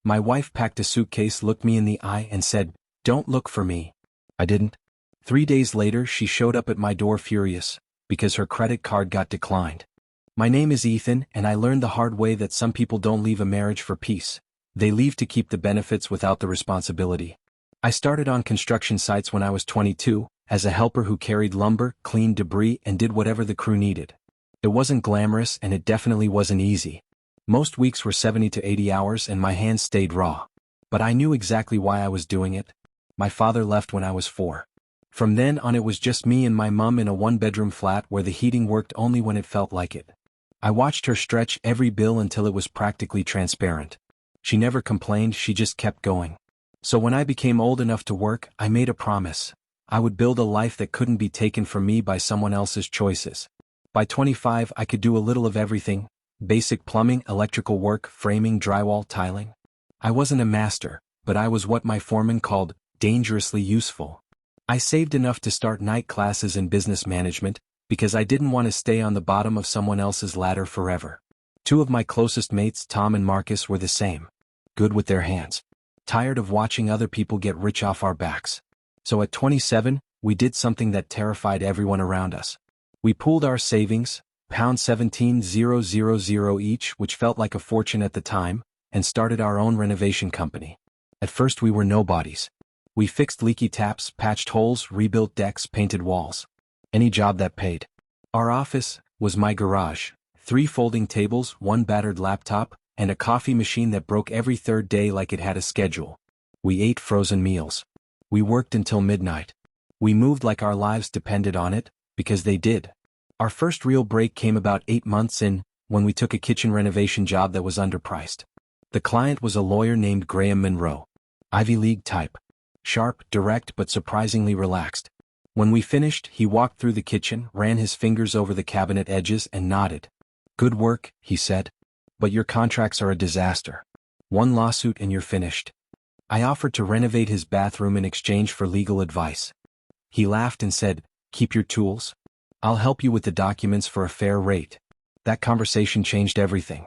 My wife packed a suitcase, looked me in the eye and said, "Don't look for me." I didn't. 3 days later she showed up at my door furious, because her credit card got declined. My name is Ethan, and I learned the hard way that some people don't leave a marriage for peace. They leave to keep the benefits without the responsibility. I started on construction sites when I was 22, as a helper who carried lumber, cleaned debris, and did whatever the crew needed. It wasn't glamorous, and it definitely wasn't easy. Most weeks were 70 to 80 hours and my hands stayed raw. But I knew exactly why I was doing it. My father left when I was 4. From then on it was just me and my mum in a one-bedroom flat where the heating worked only when it felt like it. I watched her stretch every bill until it was practically transparent. She never complained, she just kept going. So when I became old enough to work, I made a promise. I would build a life that couldn't be taken from me by someone else's choices. By 25 I could do a little of everything: basic plumbing, electrical work, framing, drywall, tiling. I wasn't a master, but I was what my foreman called dangerously useful. I saved enough to start night classes in business management, because I didn't want to stay on the bottom of someone else's ladder forever. 2 of my closest mates, Tom and Marcus, were the same. Good with their hands. Tired of watching other people get rich off our backs. So at 27, we did something that terrified everyone around us. We pooled our savings, £17,000 each, which felt like a fortune at the time, and started our own renovation company. At first we were nobodies. We fixed leaky taps, patched holes, rebuilt decks, painted walls. Any job that paid. Our office was my garage: 3 folding tables, 1 battered laptop, and a coffee machine that broke every 3rd day like it had a schedule. We ate frozen meals. We worked until midnight. We moved like our lives depended on it, because they did. Our first real break came about 8 months in, when we took a kitchen renovation job that was underpriced. The client was a lawyer named Graham Monroe. Ivy League type. Sharp, direct, but surprisingly relaxed. When we finished, he walked through the kitchen, ran his fingers over the cabinet edges and nodded. "Good work," he said. "But your contracts are a disaster. 1 lawsuit and you're finished." I offered to renovate his bathroom in exchange for legal advice. He laughed and said, "Keep your tools. I'll help you with the documents for a fair rate." That conversation changed everything.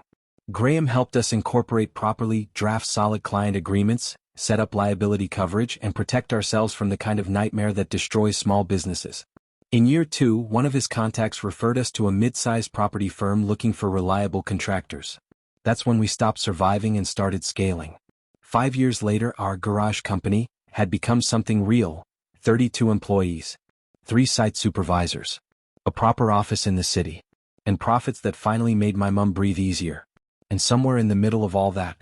Graham helped us incorporate properly, draft solid client agreements, set up liability coverage, and protect ourselves from the kind of nightmare that destroys small businesses. In year 2, one of his contacts referred us to a mid-sized property firm looking for reliable contractors. That's when we stopped surviving and started scaling. 5 years later, our garage company had become something real: 32 employees, 3 site supervisors, a proper office in the city, and profits that finally made my mum breathe easier. And somewhere in the middle of all that,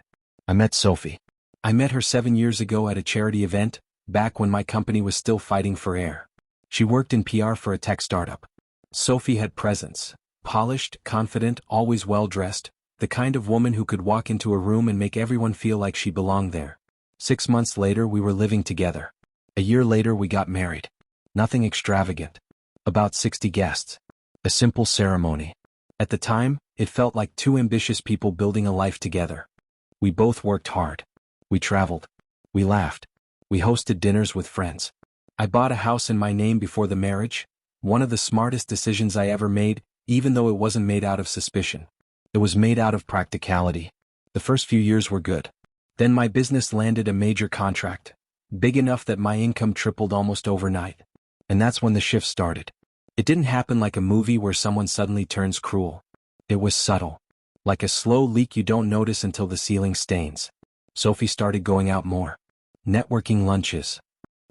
I met Sophie. I met her 7 years ago at a charity event, back when my company was still fighting for air. She worked in PR for a tech startup. Sophie had presence. Polished, confident, always well-dressed, the kind of woman who could walk into a room and make everyone feel like she belonged there. 6 months later we were living together. A year later we got married. Nothing extravagant. About 60 guests. A simple ceremony. At the time, it felt like 2 ambitious people building a life together. We both worked hard. We traveled. We laughed. We hosted dinners with friends. I bought a house in my name before the marriage, one of the smartest decisions I ever made, even though it wasn't made out of suspicion. It was made out of practicality. The first few years were good. Then my business landed a major contract, big enough that my income tripled almost overnight. And that's when the shift started. It didn't happen like a movie where someone suddenly turns cruel. It was subtle. Like a slow leak you don't notice until the ceiling stains. Sophie started going out more. Networking lunches.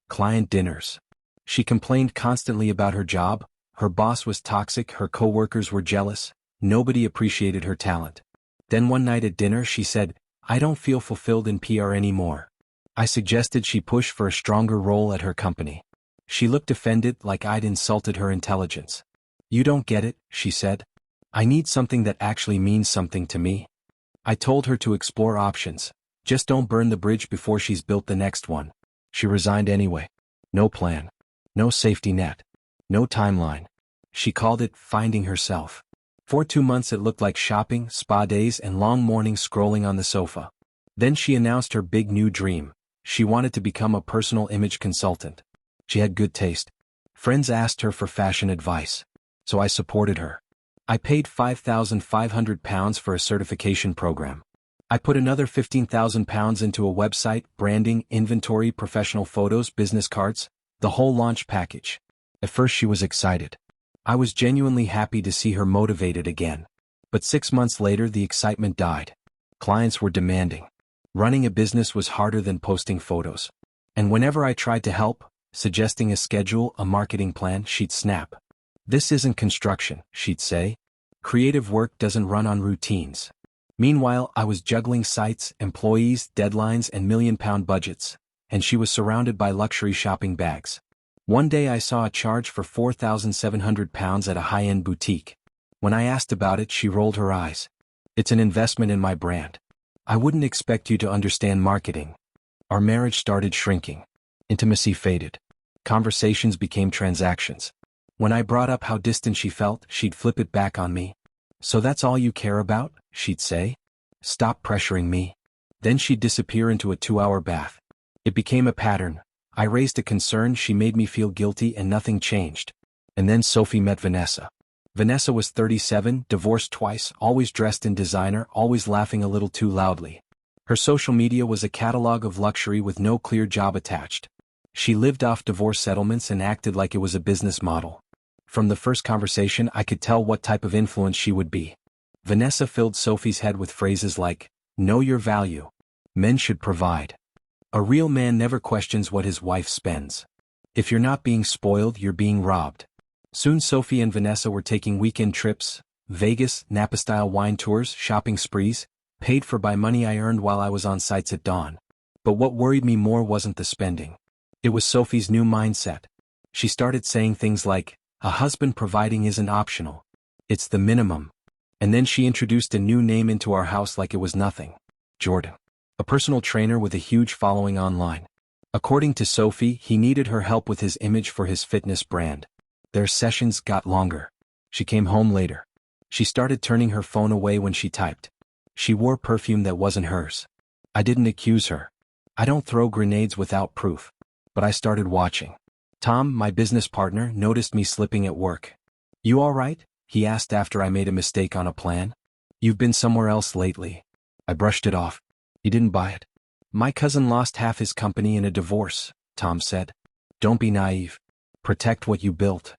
Client dinners. She complained constantly about her job. Her boss was toxic, her coworkers were jealous. Nobody appreciated her talent. Then one night at dinner she said, "I don't feel fulfilled in PR anymore." I suggested she push for a stronger role at her company. She looked offended, like I'd insulted her intelligence. "You don't get it," she said. "I need something that actually means something to me." I told her to explore options. Just don't burn the bridge before she's built the next one. She resigned anyway. No plan. No safety net. No timeline. She called it finding herself. For 2 months it looked like shopping, spa days, and long mornings scrolling on the sofa. Then she announced her big new dream. She wanted to become a personal image consultant. She had good taste. Friends asked her for fashion advice. So I supported her. I paid £5,500 for a certification program. I put another £15,000 into a website, branding, inventory, professional photos, business cards, the whole launch package. At first she was excited. I was genuinely happy to see her motivated again. But 6 months later the excitement died. Clients were demanding. Running a business was harder than posting photos. And whenever I tried to help, suggesting a schedule, a marketing plan, she'd snap. "This isn't construction," she'd say. "Creative work doesn't run on routines." Meanwhile, I was juggling sites, employees, deadlines, and million-pound budgets, and she was surrounded by luxury shopping bags. One day I saw a charge for £4,700 at a high-end boutique. When I asked about it, she rolled her eyes. "It's an investment in my brand. I wouldn't expect you to understand marketing." Our marriage started shrinking. Intimacy faded. Conversations became transactions. When I brought up how distant she felt, she'd flip it back on me. "So that's all you care about?" she'd say. "Stop pressuring me." Then she'd disappear into a 2-hour bath. It became a pattern. I raised a concern, she made me feel guilty, and nothing changed. And then Sophie met Vanessa. Vanessa was 37, divorced twice, always dressed in designer, always laughing a little too loudly. Her social media was a catalog of luxury with no clear job attached. She lived off divorce settlements and acted like it was a business model. From the first conversation I could tell what type of influence she would be. Vanessa filled Sophie's head with phrases like, "Know your value. Men should provide. A real man never questions what his wife spends. If you're not being spoiled, you're being robbed." Soon Sophie and Vanessa were taking weekend trips, Vegas, Napa-style wine tours, shopping sprees, paid for by money I earned while I was on sites at dawn. But what worried me more wasn't the spending. It was Sophie's new mindset. She started saying things like, "A husband providing isn't optional. It's the minimum." And then she introduced a new name into our house like it was nothing. Jordan. A personal trainer with a huge following online. According to Sophie, he needed her help with his image for his fitness brand. Their sessions got longer. She came home later. She started turning her phone away when she typed. She wore perfume that wasn't hers. I didn't accuse her. I don't throw grenades without proof. But I started watching. Tom, my business partner, noticed me slipping at work. "You all right?" he asked after I made a mistake on a plan. "You've been somewhere else lately." I brushed it off. He didn't buy it. "My cousin lost half his company in a divorce," Tom said. "Don't be naive. Protect what you built."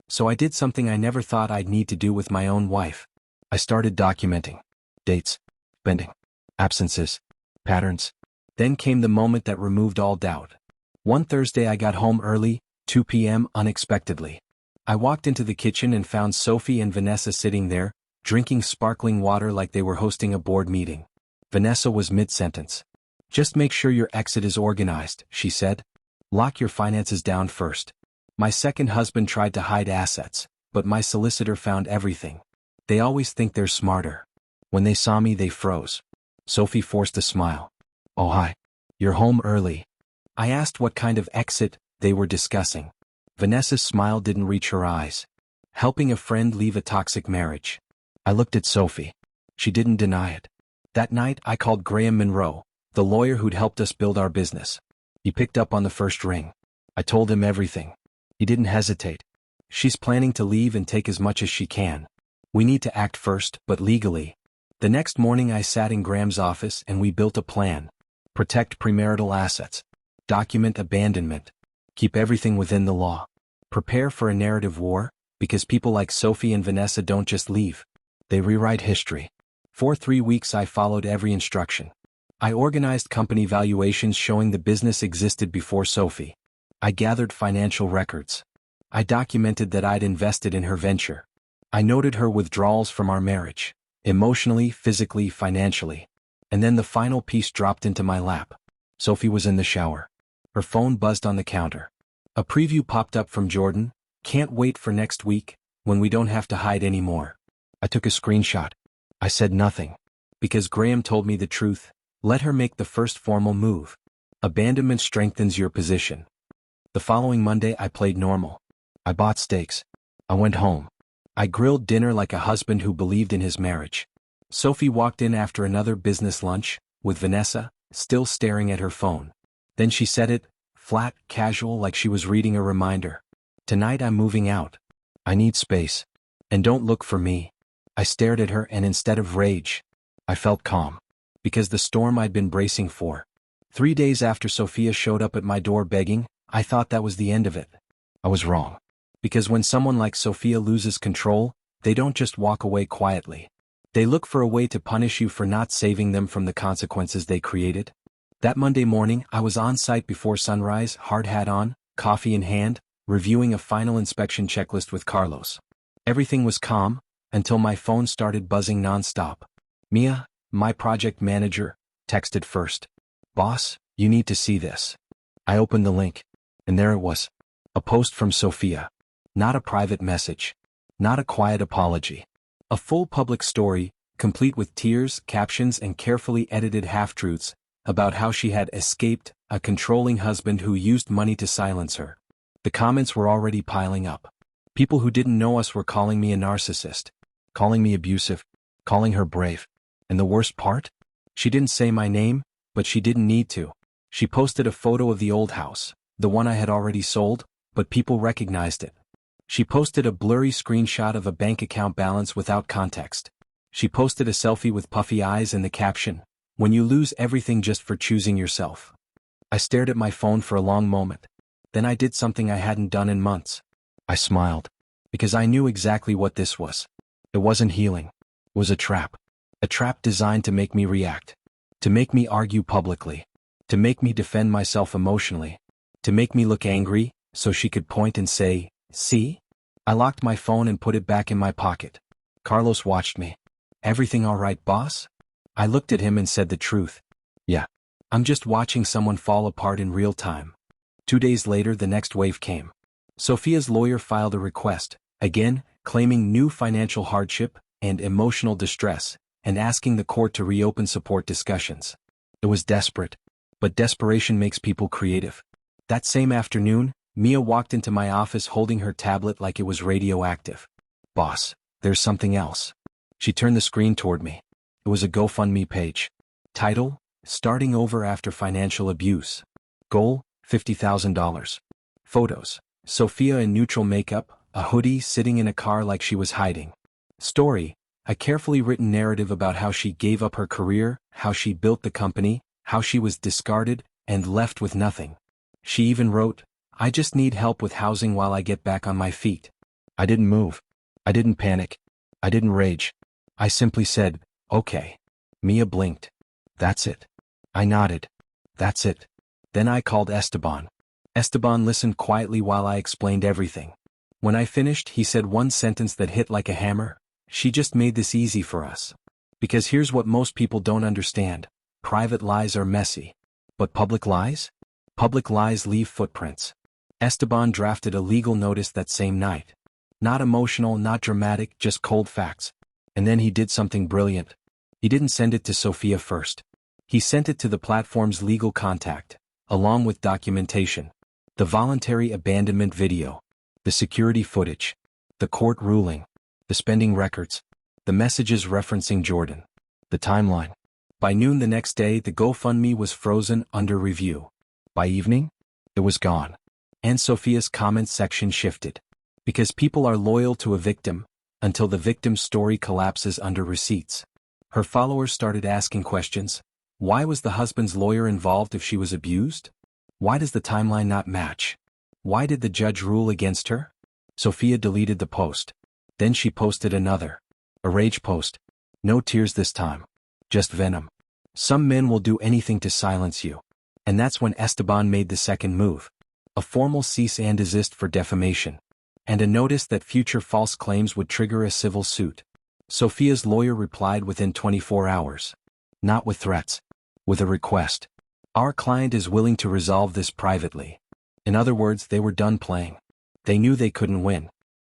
So I did something I never thought I'd need to do with my own wife. I started documenting. Dates, spending, absences, patterns. Then came the moment that removed all doubt. One Thursday I got home early, 2 p.m. unexpectedly. I walked into the kitchen and found Sophie and Vanessa sitting there, drinking sparkling water like they were hosting a board meeting. Vanessa was mid-sentence. "Just make sure your exit is organized," she said. "Lock your finances down first." My second husband tried to hide assets, but my solicitor found everything. They always think they're smarter. When they saw me, they froze. Sophie forced a smile. "Oh hi. You're home early." I asked what kind of exit they were discussing. Vanessa's smile didn't reach her eyes. "Helping a friend leave a toxic marriage." I looked at Sophie. She didn't deny it. That night I called Graham Monroe, the lawyer who'd helped us build our business. He picked up on the first ring. I told him everything. He didn't hesitate. "She's planning to leave and take as much as she can. We need to act first, but legally." The next morning I sat in Graham's office and we built a plan. Protect premarital assets. Document abandonment. Keep everything within the law. Prepare for a narrative war, because people like Sophie and Vanessa don't just leave. They rewrite history. For 3 weeks I followed every instruction. I organized company valuations showing the business existed before Sophie. I gathered financial records. I documented that I'd invested in her venture. I noted her withdrawals from our marriage, emotionally, physically, financially. And then the final piece dropped into my lap. Sophie was in the shower. Her phone buzzed on the counter. A preview popped up from Jordan. "Can't wait for next week, when we don't have to hide anymore." I took a screenshot. I said nothing. Because Graham told me the truth. Let her make the first formal move. Abandonment strengthens your position. The following Monday I played normal. I bought steaks. I went home. I grilled dinner like a husband who believed in his marriage. Sophie walked in after another business lunch, with Vanessa, still staring at her phone. Then she said it, flat, casual, like she was reading a reminder. "Tonight I'm moving out. I need space. And don't look for me." I stared at her and instead of rage, I felt calm. because the storm I'd been bracing for. 3 days after Sophia showed up at my door begging, I thought that was the end of it. I was wrong. Because when someone like Sophia loses control, they don't just walk away quietly. They look for a way to punish you for not saving them from the consequences they created. That Monday morning, I was on site before sunrise, hard hat on, coffee in hand, reviewing a final inspection checklist with Carlos. Everything was calm, until my phone started buzzing nonstop. Mia, my project manager, texted first. "Boss, you need to see this." I opened the link, and there it was. A post from Sophia. Not a private message. Not a quiet apology. A full public story, complete with tears, captions, and carefully edited half-truths, about how she had escaped a controlling husband who used money to silence her. The comments were already piling up. People who didn't know us were calling me a narcissist, calling me abusive, calling her brave. And the worst part? She didn't say my name, but she didn't need to. She posted a photo of the old house, the one I had already sold, but people recognized it. She posted a blurry screenshot of a bank account balance without context. She posted a selfie with puffy eyes and the caption, "When you lose everything just for choosing yourself." I stared at my phone for a long moment. Then I did something I hadn't done in months. I smiled. Because I knew exactly what this was. It wasn't healing. It was a trap. A trap designed to make me react. To make me argue publicly. To make me defend myself emotionally. To make me look angry, so she could point and say, "See?" I locked my phone and put it back in my pocket. Carlos watched me. "Everything all right, boss?" I looked at him and said the truth. "Yeah. I'm just watching someone fall apart in real time." 2 days later, the next wave came. Sophia's lawyer filed a request, again, claiming new financial hardship and emotional distress, and asking the court to reopen support discussions. It was desperate. But desperation makes people creative. That same afternoon, Mia walked into my office holding her tablet like it was radioactive. "Boss, there's something else." She turned the screen toward me. It was a GoFundMe page. Title: Starting Over After Financial Abuse. Goal: $50,000. Photos: Sophia in neutral makeup, a hoodie, sitting in a car like she was hiding. Story: a carefully written narrative about how she gave up her career, how she built the company, how she was discarded and left with nothing. She even wrote, "I just need help with housing while I get back on my feet." I didn't move. I didn't panic. I didn't rage. I simply said, "Okay." Mia blinked. "That's it." I nodded. "That's it." Then I called Esteban. Esteban listened quietly while I explained everything. When I finished, he said one sentence that hit like a hammer. "She just made this easy for us." Because here's what most people don't understand. Private lies are messy. But public lies? Public lies leave footprints. Esteban drafted a legal notice that same night. Not emotional, not dramatic, just cold facts. And then he did something brilliant. He didn't send it to Sophia first. He sent it to the platform's legal contact, along with documentation. The voluntary abandonment video. The security footage. The court ruling. The spending records. The messages referencing Jordan. The timeline. By noon the next day, the GoFundMe was frozen under review. By evening, it was gone. And Sophia's comments section shifted. Because people are loyal to a victim, until the victim's story collapses under receipts. Her followers started asking questions. Why was the husband's lawyer involved if she was abused? Why does the timeline not match? Why did the judge rule against her? Sophia deleted the post. Then she posted another. A rage post. No tears this time. Just venom. Some men will do anything to silence you. And that's when Esteban made the second move. A formal cease and desist for defamation. And a notice that future false claims would trigger a civil suit. Sophia's lawyer replied within 24 hours. Not with threats. With a request. Our client is willing to resolve this privately. In other words, they were done playing. They knew they couldn't win.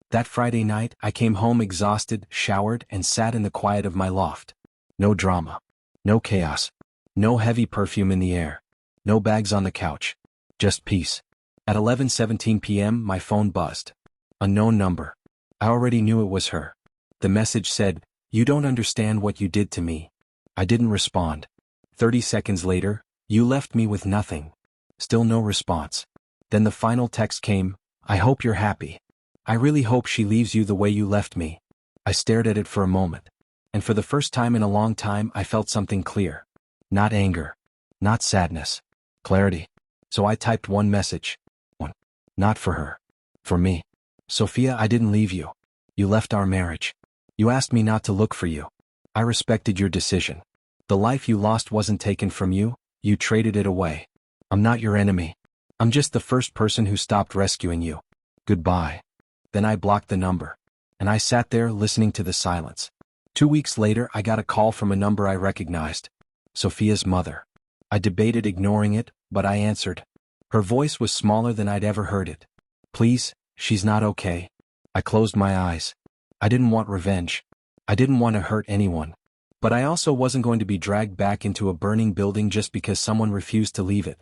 That Friday night, I came home exhausted, showered, and sat in the quiet of my loft. No drama. No chaos. No heavy perfume in the air. No bags on the couch. Just peace. At 11:17 p.m., my phone buzzed. Unknown number. I already knew it was her. The message said, "You don't understand what you did to me." I didn't respond. 30 seconds later, "You left me with nothing." Still no response. Then the final text came, "I hope you're happy. I really hope she leaves you the way you left me." I stared at it for a moment. And for the first time in a long time, I felt something clear. Not anger. Not sadness. Clarity. So I typed one message. One. Not for her. For me. Sophia, I didn't leave you. You left our marriage. You asked me not to look for you. I respected your decision. The life you lost wasn't taken from you, you traded it away. I'm not your enemy. I'm just the first person who stopped rescuing you. Goodbye. Then I blocked the number. And I sat there listening to the silence. 2 weeks later, I got a call from a number I recognized. Sophia's mother. I debated ignoring it, but I answered. Her voice was smaller than I'd ever heard it. Please, she's not okay. I closed my eyes. I didn't want revenge. I didn't want to hurt anyone. But I also wasn't going to be dragged back into a burning building just because someone refused to leave it.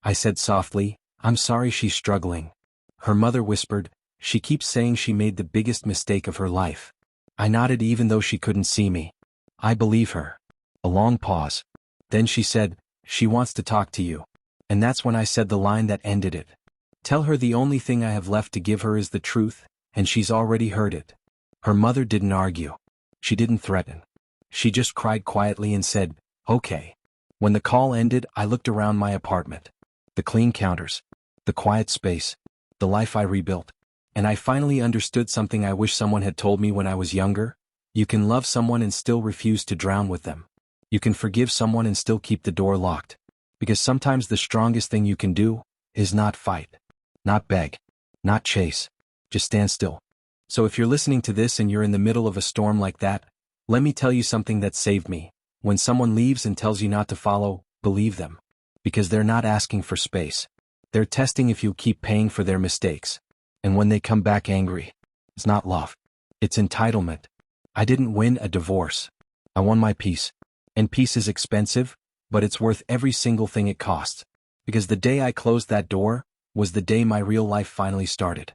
I said softly, I'm sorry she's struggling. Her mother whispered, she keeps saying she made the biggest mistake of her life. I nodded even though she couldn't see me. I believe her. A long pause. Then she said, she wants to talk to you. And that's when I said the line that ended it. Tell her the only thing I have left to give her is the truth, and she's already heard it. Her mother didn't argue. She didn't threaten. She just cried quietly and said, okay. When the call ended, I looked around my apartment. The clean counters. The quiet space. The life I rebuilt. And I finally understood something I wish someone had told me when I was younger. You can love someone and still refuse to drown with them. You can forgive someone and still keep the door locked. Because sometimes the strongest thing you can do is not fight. Not beg. Not chase. Just stand still. So if you're listening to this and you're in the middle of a storm like that, let me tell you something that saved me. When someone leaves and tells you not to follow, believe them. Because they're not asking for space. They're testing if you'll keep paying for their mistakes. And when they come back angry, it's not love. It's entitlement. I didn't win a divorce. I won my peace. And peace is expensive, but it's worth every single thing it costs. Because the day I closed that door was the day my real life finally started.